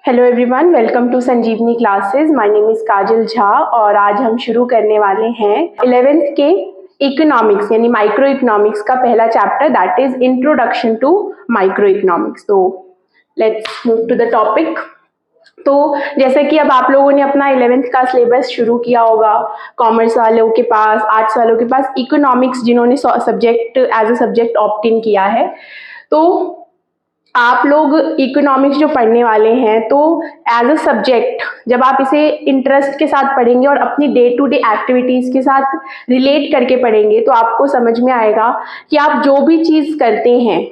Hello everyone, welcome to Sanjeevani classes. My name is Kajal Jha और आज हम शुरू करने वाले हैं 11th के इकोनॉमिक्स यानी माइक्रो इकोनॉमिक्स का पहला chapter, that is introduction to microeconomics. तो let's move to the topic. तो जैसे कि अब आप लोगों ने अपना 11th का सिलेबस शुरू किया होगा, कॉमर्स वालों के पास, आर्ट्स वालों के पास इकोनॉमिक्स जिन्होंने subject as a subject opt in किया है, तो आप लोग इकोनॉमिक्स जो पढ़ने वाले हैं तो एज अ सब्जेक्ट जब आप इसे इंटरेस्ट के साथ पढ़ेंगे और अपनी डे टू डे एक्टिविटीज़ के साथ रिलेट करके पढ़ेंगे तो आपको समझ में आएगा कि आप जो भी चीज़ करते हैं,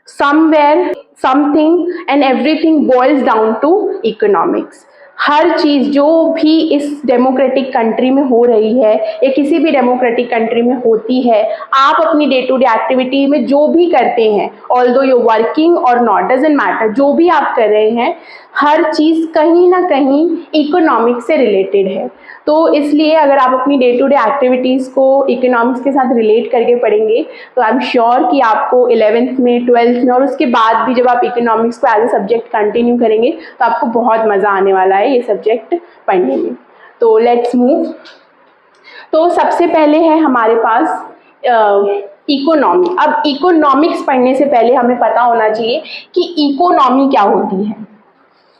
somewhere something and everything boils down to economics. हर चीज़ जो भी इस डेमोक्रेटिक कंट्री में हो रही है या किसी भी डेमोक्रेटिक कंट्री में होती है, आप अपनी डे टू डे एक्टिविटी में जो भी करते हैं, ऑल्दो यू वर्किंग और नॉट, डजंट मैटर, जो भी आप कर रहे हैं, हर चीज़ कहीं ना कहीं इकोनॉमिक्स से रिलेटेड है। तो इसलिए अगर आप अपनी डे टू डे एक्टिविटीज़ को इकोनॉमिक्स के साथ रिलेट करके पढ़ेंगे तो आई एम श्योर कि आपको 11th में, 12th में और उसके बाद भी जब आप इकोनॉमिक्स को एज अ सब्जेक्ट कंटिन्यू करेंगे तो आपको बहुत मज़ा आने वाला है ये सब्जेक्ट पढ़ने में। तो लेट्स मूव। तो सबसे पहले है हमारे पास इकोनॉमी। अब इकोनॉमिक्स पढ़ने से पहले हमें पता होना चाहिए कि इकोनॉमी क्या होती है,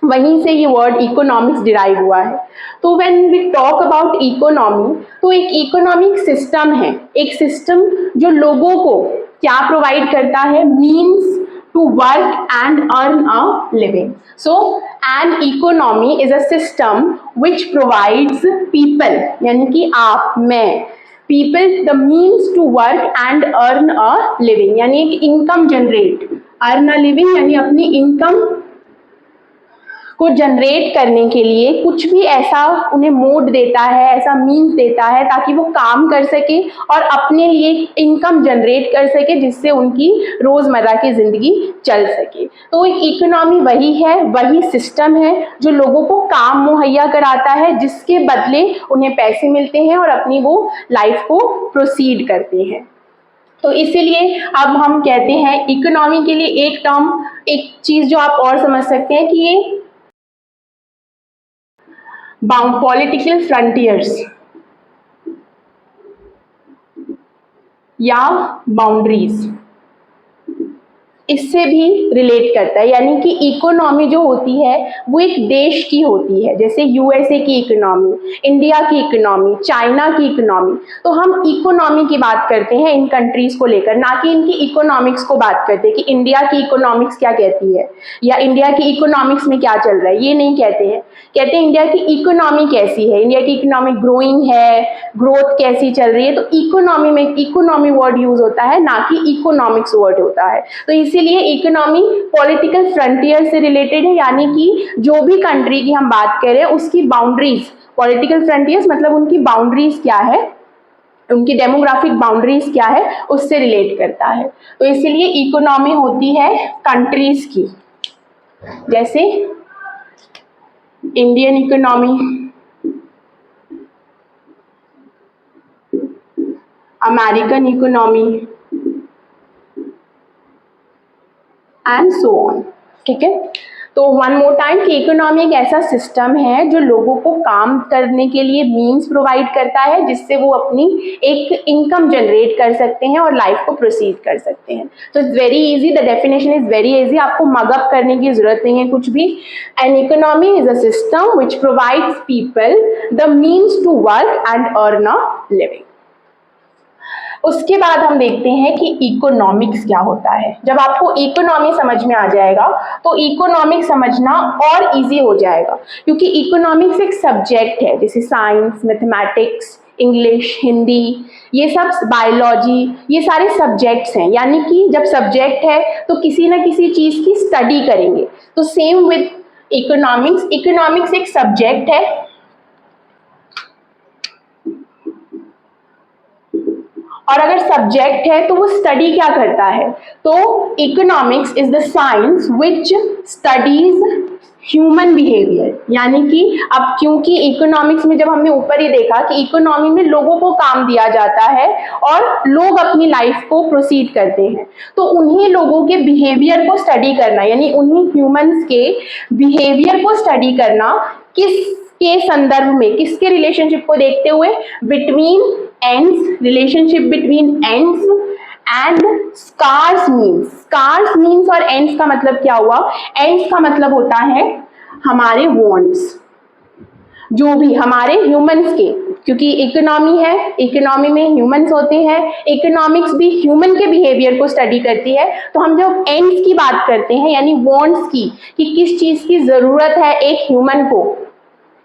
वहीं से ये वर्ड इकोनॉमिक्स डिराइव हुआ है। तो when we talk about economy, तो एक इकोनॉमिक सिस्टम है, एक सिस्टम जो लोगों को क्या प्रोवाइड करता है, means to work and earn a living. So an economy is a system which provides people, यानी कि आप, मैं, people the means to work and earn a living, यानी एक income generate, earn a living यानी अपनी इनकम को generate करने के लिए कुछ भी ऐसा उन्हें मोड देता है, ऐसा मीन्स देता है ताकि वो काम कर सके और अपने लिए इनकम जनरेट कर सके जिससे उनकी रोज़मर्रा की ज़िंदगी चल सके। तो एक इकोनॉमी वही है, वही सिस्टम है जो लोगों को काम मुहैया कराता है, जिसके बदले उन्हें पैसे मिलते हैं और अपनी वो लाइफ को प्रोसीड करते हैं। तो इसीलिए अब हम कहते हैं इकोनॉमी के लिए एक टर्म, एक चीज़ जो आप और समझ सकते हैं कि ये पॉलिटिकल फ्रंटियर्स या बाउंड्रीज, इससे भी रिलेट करता है। यानी कि इकोनॉमी जो होती है वो एक देश की होती है, जैसे यूएसए की इकोनॉमी, इंडिया की इकोनॉमी, चाइना की इकोनॉमी। तो हम इकोनॉमी की बात करते हैं इन कंट्रीज को लेकर, ना कि इनकी इकोनॉमिक्स को बात करते हैं कि इंडिया की इकोनॉमिक्स क्या कहती है या इंडिया की इकोनॉमिक्स में क्या चल रहा है, ये नहीं कहते हैं। कहते हैं इंडिया की इकोनॉमी कैसी है, इंडिया की इकोनॉमी ग्रोइंग है, ग्रोथ कैसी चल रही है। तो इकोनॉमी में इकोनॉमी वर्ड यूज होता है, ना कि इकोनॉमिक्स वर्ड होता है। तो इसीलिए इकोनॉमी पॉलिटिकल फ्रंटियर से रिलेटेड है, यानी कि जो भी कंट्री की हम बात करें उसकी बाउंड्रीज, पॉलिटिकल फ्रंटियर्स मतलब उनकी बाउंड्रीज क्या है, उनकी डेमोग्राफिक बाउंड्रीज क्या है, उससे रिलेट करता है। तो इसीलिए इकोनॉमी होती है कंट्रीज की, जैसे Indian economy, American economy and so on. ठीक है, तो वन मोर टाइम कि इकोनॉमी एक ऐसा सिस्टम है जो लोगों को काम करने के लिए मीन्स प्रोवाइड करता है जिससे वो अपनी एक इनकम जनरेट कर सकते हैं और लाइफ को प्रोसीड कर सकते हैं। तो it's very easy, the definition is very easy, आपको मगअप करने की जरूरत नहीं है कुछ भी। An economy is a system which provides people the means to work and earn a living. उसके बाद हम देखते हैं कि इकोनॉमिक्स क्या होता है। जब आपको इकोनॉमी समझ में आ जाएगा तो इकोनॉमिक्स समझना और इजी हो जाएगा, क्योंकि इकोनॉमिक्स एक सब्जेक्ट है, जैसे साइंस, मैथमेटिक्स, इंग्लिश, हिंदी, ये सब, बायोलॉजी, ये सारे सब्जेक्ट्स हैं। यानी कि जब सब्जेक्ट है तो किसी न किसी चीज़ की स्टडी करेंगे। तो सेम विद इकोनॉमिक्स, इकोनॉमिक्स एक सब्जेक्ट है और अगर सब्जेक्ट है तो वो स्टडी क्या करता है, तो economics is the science which studies human behaviour, यानी कि अब क्योंकि इकोनॉमिक्स में जब हमने ऊपर ही देखा कि इकोनॉमी में लोगों को काम दिया जाता है और लोग अपनी लाइफ को प्रोसीड करते हैं, तो उन्हीं लोगों के बिहेवियर को स्टडी करना, यानी उन्हीं ह्यूमंस के बिहेवियर को स्टडी करना, किसके संदर्भ में, किसके रिलेशनशिप को देखते हुए, between ends, relationship between ends and scarce means. Scarce means और एंड्स का मतलब क्या हुआ? एंड्स का मतलब होता है हमारे वॉन्ट्स, जो भी हमारे ह्यूमंस के, क्योंकि इकोनॉमी है, इकोनॉमी में ह्यूमंस होते हैं, इकोनॉमिक्स भी ह्यूमन के बिहेवियर को स्टडी करती है। तो हम जब एंड्स की बात करते हैं, यानी वॉन्ट्स की, कि किस चीज की जरूरत है एक ह्यूमन को,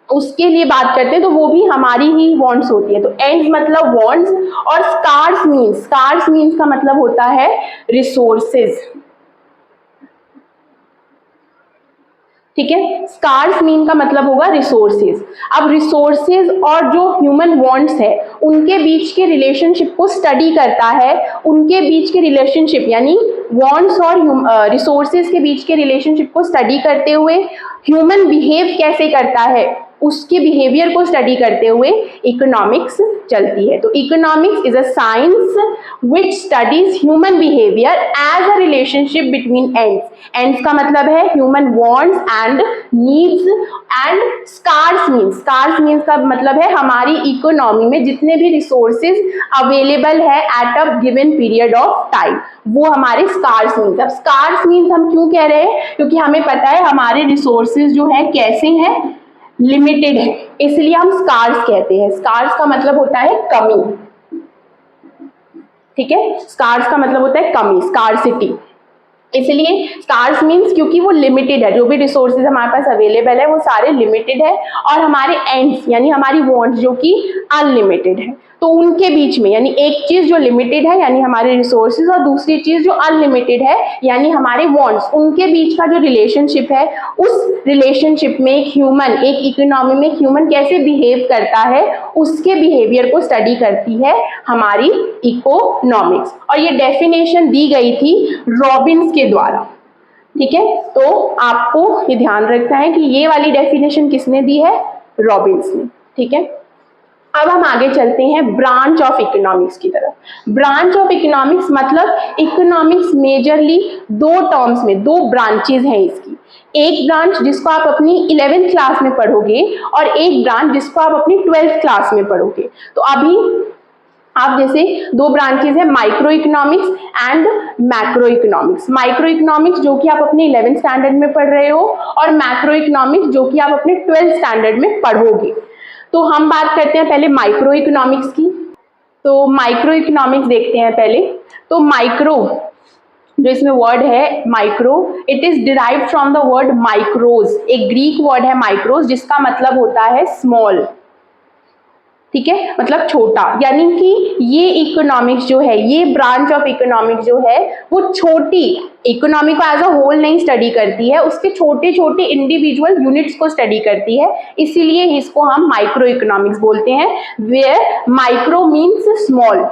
उसके लिए बात करते हैं, तो वो भी हमारी ही वॉन्ट्स होती है। तो एंड्स मतलब वॉन्ट्स, और स्कार्स मीन्स का मतलब होता है रिसोर्सेज। ठीक है, स्कार्स मीन का मतलब होगा रिसोर्सेज। अब रिसोर्सेज और जो ह्यूमन वांट्स है उनके बीच के रिलेशनशिप को स्टडी करता है, उनके बीच के रिलेशनशिप यानी वांट्स और रिसोर्सेज के बीच के रिलेशनशिप को स्टडी करते हुए ह्यूमन बिहेव कैसे करता है उसके बिहेवियर को स्टडी करते हुए इकोनॉमिक्स चलती है। तो economics is a science which studies human behaviour as a relationship between ends. Ends का मतलब है human wants and needs, and scarce means का मतलब है हमारी इकोनॉमी में जितने भी रिसोर्सेज अवेलेबल है at a given period of time, वो हमारे स्कार्स मीन्स। अब स्कार्स मीन्स हम क्यों कह रहे हैं? क्योंकि हमें पता है हमारे रिसोर्सेज जो है कैसे हैं, लिमिटेड है, इसलिए हम स्कार्स कहते हैं। स्कार्स का मतलब होता है कमी। ठीक है, स्कार्स का मतलब होता है कमी, स्कार्सिटी। इसलिए स्कार्स मीन्स क्योंकि वो लिमिटेड है, जो भी रिसोर्सेज हमारे पास अवेलेबल है वो सारे लिमिटेड है, और हमारे एंड्स यानी हमारी वांट्स जो कि अनलिमिटेड है। तो उनके बीच में यानी एक चीज जो लिमिटेड है यानी हमारे रिसोर्सेज, और दूसरी चीज जो अनलिमिटेड है यानी हमारे वांट्स, उनके बीच का जो रिलेशनशिप है, उस रिलेशनशिप में एक ह्यूमन, एक इकोनॉमी में ह्यूमन कैसे बिहेव करता है उसके बिहेवियर को स्टडी करती है हमारी इकोनॉमिक्स। और ये डेफिनेशन दी गई थी रॉबिन्स के द्वारा। ठीक है, तो आपको ये ध्यान रखना है कि ये वाली डेफिनेशन किसने दी है? रॉबिन्स ने। ठीक है, अब हम आगे चलते हैं ब्रांच ऑफ इकोनॉमिक्स की तरफ। ब्रांच ऑफ इकोनॉमिक्स मतलब इकोनॉमिक्स मेजरली दो टर्म्स में, दो ब्रांचेज हैं इसकी। एक ब्रांच जिसको आप अपनी 11th क्लास में पढ़ोगे और एक ब्रांच जिसको आप अपनी 12th क्लास में पढ़ोगे। तो अभी आप जैसे दो ब्रांचेज हैं, micro economics and macro economics. Micro economics जो कि आप अपने 11th स्टैंडर्ड में पढ़ रहे हो, और मैक्रो इकोनॉमिक्स जो कि आप अपने 12th स्टैंडर्ड में पढ़ोगे। तो हम बात करते हैं पहले माइक्रो इकोनॉमिक्स की। तो माइक्रो इकोनॉमिक्स देखते हैं पहले। तो माइक्रो जो इसमें वर्ड है micro, it is derived from the word माइक्रोज, एक ग्रीक वर्ड है माइक्रोज जिसका मतलब होता है स्मॉल। ठीक है, मतलब छोटा, यानी कि ये इकोनॉमिक्स जो है, ये ब्रांच ऑफ इकोनॉमिक्स जो है वो छोटी इकोनॉमी को एज अ होल नहीं स्टडी करती है, उसके छोटे छोटे इंडिविजुअल यूनिट्स को स्टडी करती है, इसीलिए इसको हम माइक्रो इकोनॉमिक्स बोलते हैं। Where micro means small,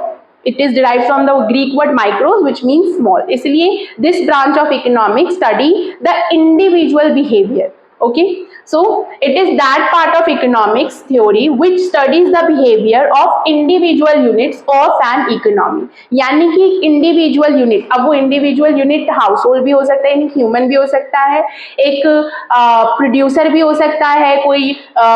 it is derived from the Greek word micros which means small. इसलिए this branch of economics study the individual behavior. Okay, so it is that part of economics theory which studies the behavior of individual units of an economy. यानी कि individual unit, अब वो individual unit household भी हो सकता है, यानी human भी हो सकता है, एक producer भी हो सकता है, कोई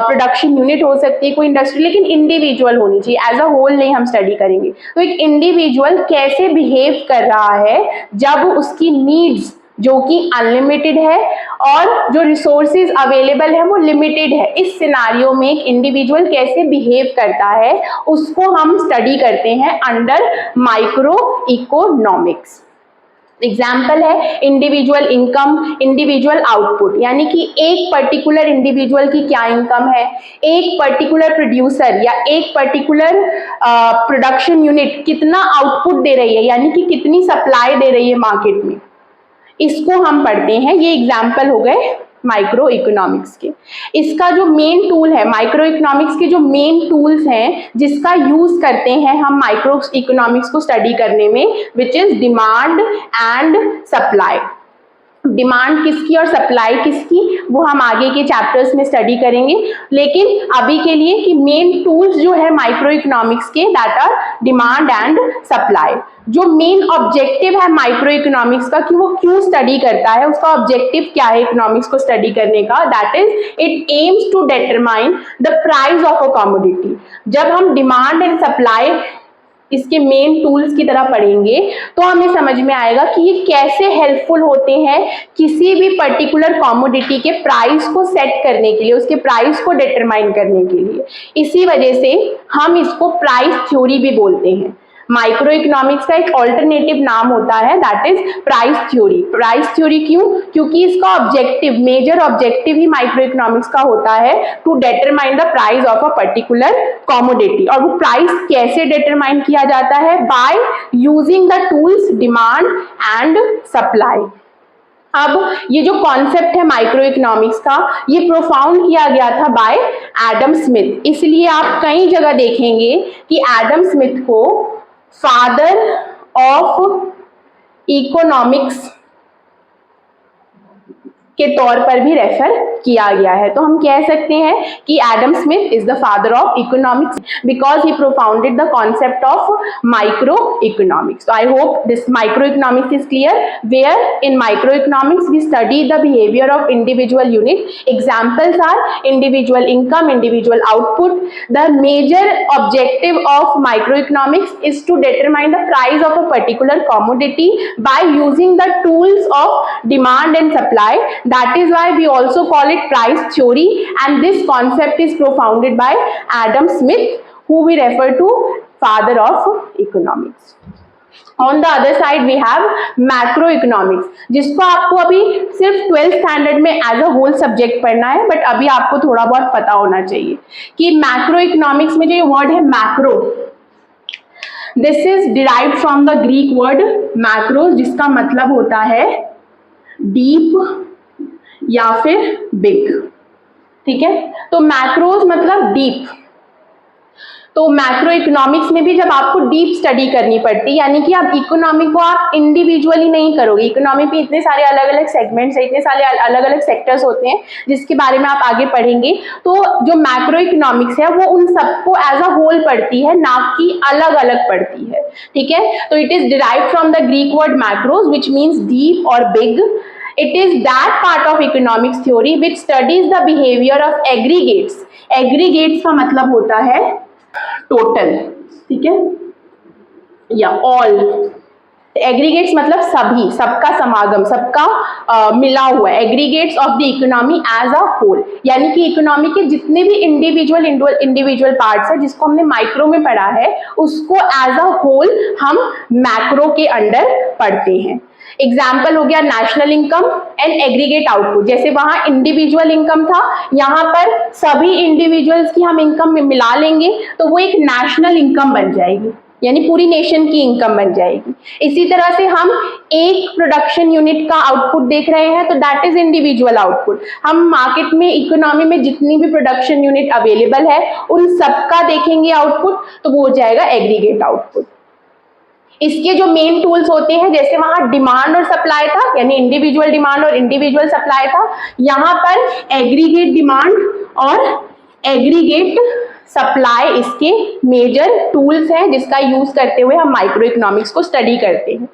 production unit हो सकती है, कोई industry, लेकिन individual होनी चाहिए, as a whole नहीं हम study करेंगे। तो एक individual कैसे behave कर रहा है जब उसकी needs जो कि अनलिमिटेड है और जो रिसोर्सेज अवेलेबल है वो लिमिटेड है, इस सिनारियो में एक इंडिविजुअल कैसे बिहेव करता है उसको हम स्टडी करते हैं अंडर माइक्रो इकोनॉमिक्स। एग्जाम्पल है इंडिविजुअल इनकम, इंडिविजुअल आउटपुट, यानी कि एक पर्टिकुलर इंडिविजुअल की क्या इनकम है, एक पर्टिकुलर प्रोड्यूसर या एक पर्टिकुलर प्रोडक्शन यूनिट कितना आउटपुट दे रही है, यानी कि कितनी सप्लाई दे रही है मार्केट में, इसको हम पढ़ते हैं। ये एग्जाम्पल हो गए माइक्रो इकोनॉमिक्स के। इसका जो मेन टूल है, माइक्रो इकोनॉमिक्स के जो मेन टूल्स हैं जिसका यूज करते हैं हम माइक्रो इकोनॉमिक्स को स्टडी करने में, which is demand and supply. Demand किसकी और सप्लाई किसकी वो हम आगे के चैप्टर्स में स्टडी करेंगे, लेकिन अभी के लिए कि मेन टूल्स जो है माइक्रो इकोनॉमिक्स के that are demand and supply. जो मेन ऑब्जेक्टिव है माइक्रो इकोनॉमिक्स का कि वो क्यों स्टडी करता है, उसका ऑब्जेक्टिव क्या है इकोनॉमिक्स को स्टडी करने का, that is it aims to determine the price of a commodity. जब हम डिमांड एंड सप्लाई इसके मेन टूल्स की तरह पढ़ेंगे तो हमें समझ में आएगा कि ये कैसे हेल्पफुल होते हैं किसी भी पर्टिकुलर कमोडिटी के प्राइस को सेट करने के लिए, उसके प्राइस को डिटरमाइन करने के लिए। इसी वजह से हम इसको प्राइस थ्योरी भी बोलते हैं। माइक्रो इकोनॉमिक्स का एक ऑल्टरनेटिव नाम होता है that is price theory. Price theory क्यों? क्योंकि इसका ऑब्जेक्टिव, मेजर ऑब्जेक्टिव ही माइक्रो इकोनॉमिक्स का होता है to determine the price of a particular commodity. और वो प्राइस कैसे डिटरमाइन किया जाता है? By using the tools demand and supply. अब ये जो कॉन्सेप्ट है माइक्रो इकोनॉमिक्स का, ये प्रोफाउंड किया गया था बाय एडम स्मिथ। इसलिए आप कई जगह देखेंगे कि एडम स्मिथ को फादर ऑफ इकोनॉमिक्स के तौर पर भी रेफर किया गया है। तो हम कह सकते हैं कि Adam Smith is the father of economics because he profounded the concept of micro economics. I hope this micro economics is clear, where in micro economics we study the behaviour of individual unit. Examples are individual income, individual output. The major objective of micro economics is to determine the price of a particular commodity by using the tools of demand and supply. That is why we also call it price theory, and this concept is propounded by Adam Smith, who we refer to father of economics. On the other side we have macroeconomics, जिसको आपको अभी सिर्फ 12th standard में as a whole subject पढ़ना है, but अभी आपको थोड़ा बहुत पता होना चाहिए कि मैक्रो इकोनॉमिक्स में जो ये वर्ड है macro, this is derived from the Greek word macros, जिसका मतलब होता है डीप या फिर बिग। ठीक है, तो मैक्रोज मतलब डीप। तो मैक्रो इकोनॉमिक्स में भी जब आपको डीप स्टडी करनी पड़ती है, यानी कि आप इकोनॉमी को आप इंडिविजुअली नहीं करोगे। इकोनॉमी पे इतने सारे अलग अलग सेगमेंट्स है, इतने सारे अलग अलग सेक्टर्स होते हैं जिसके बारे में आप आगे पढ़ेंगे। तो जो मैक्रो इकोनॉमिक्स है वो उन सबको एज अ होल पढ़ती है, ना कि अलग अलग पढ़ती है। ठीक है, तो it is derived from the Greek word macros which means deep और big. It is that part of economics theory which studies the behavior of aggregates. Aggregates का मतलब होता है total, ठीक है, या all. एग्रीगेट्स मतलब सभी, सबका समागम, सबका मिला हुआ है। Aggregates of the economy as a whole, यानी कि इकोनॉमी के जितने भी इंडिविजुअल पार्ट्स है जिसको हमने माइक्रो में पढ़ा है, उसको एज अ होल हम मैक्रो के अंडर पढ़ते हैं। एग्जाम्पल हो गया national income and aggregate output. जैसे वहां इंडिविजुअल इनकम था, यहाँ पर सभी इंडिविजुअल्स की हम इनकम में मिला लेंगे तो वो एक नेशनल इनकम बन जाएगी, यानी पूरी नेशन की इनकम बन जाएगी। इसी तरह से हम एक प्रोडक्शन यूनिट का आउटपुट देख रहे हैं तो दैट इज इंडिविजुअल आउटपुट। हम मार्केट में इकोनॉमी में जितनी भी प्रोडक्शन यूनिट अवेलेबल है उन सबका देखेंगे आउटपुट तो वो हो जाएगा एग्रीगेट आउटपुट। इसके जो मेन टूल्स होते हैं, जैसे वहां डिमांड और सप्लाई था, यानी इंडिविजुअल डिमांड और इंडिविजुअल सप्लाई था, यहाँ पर एग्रीगेट डिमांड और एग्रीगेट सप्लाई इसके मेजर टूल्स हैं जिसका यूज करते हुए हम माइक्रो इकोनॉमिक्स को स्टडी करते हैं।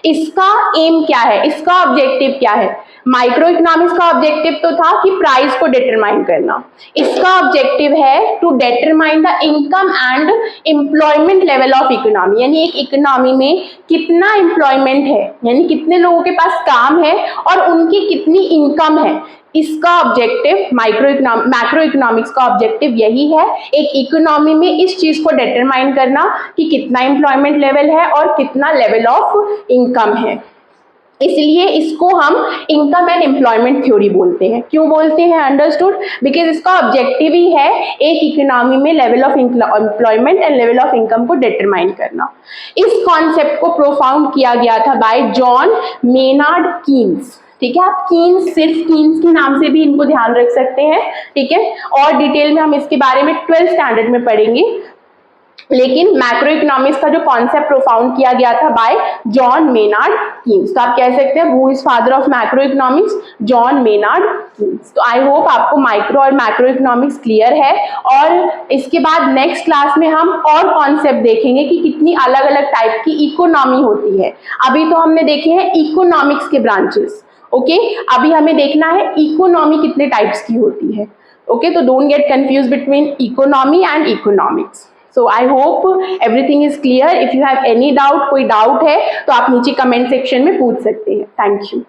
इसका एम क्या है, इसका ऑब्जेक्टिव क्या है? माइक्रो इकोनॉमिक्स का ऑब्जेक्टिव तो था कि प्राइस को डिटरमाइन करना, इसका ऑब्जेक्टिव है to determine the income and employment level of economy, यानी एक इकोनॉमी में कितना एम्प्लॉयमेंट है, यानी कितने लोगों के पास काम है और उनकी कितनी इनकम है। इसका ऑब्जेक्टिव मैक्रो इकोनॉमिक्स का ऑब्जेक्टिव यही है, एक इकोनॉमी में इस चीज को डिटरमाइन करना कि कितना एम्प्लॉयमेंट लेवल है और कितना लेवल ऑफ इनकम है। इसलिए इसको हम इनकम एंड एम्प्लॉयमेंट थ्योरी बोलते हैं। क्यों बोलते हैं? अंडरस्टूड, बिकॉज इसका ऑब्जेक्टिव ही है एक इकोनॉमी में level of employment and level of income को डिटरमाइन करना। इस कॉन्सेप्ट को प्रोफाउंड किया गया था बाय जॉन मेनार्ड कीन्स। ठीक है, आप कीन्स, सिर्फ कीन्स के नाम से भी इनको ध्यान रख सकते हैं। ठीक है, और डिटेल में हम इसके बारे में 12th स्टैंडर्ड में पढ़ेंगे। लेकिन मैक्रो इकोनॉमिक्स का जो कॉन्सेप्ट प्रोफाउंड किया गया था बाय जॉन मेनार्ड कीन्स। तो आप कह सकते हैं who is father of macro economics, John Maynard Keynes. तो आई होप आपको माइक्रो और मैक्रो इकोनॉमिक्स क्लियर है, और इसके बाद नेक्स्ट क्लास में हम और कॉन्सेप्ट देखेंगे कि कितनी अलग अलग टाइप की इकोनॉमी होती है। अभी तो हमने देखे हैं इकोनॉमिक्स के ब्रांचेस, ओके, अभी हमें देखना है इकोनॉमी कितने टाइप्स की होती है, ओके। तो don't get confuse between economy and economics. So I hope everything is clear. If you have any doubt, कोई डाउट है तो आप नीचे कमेंट सेक्शन में पूछ सकते हैं। Thank you.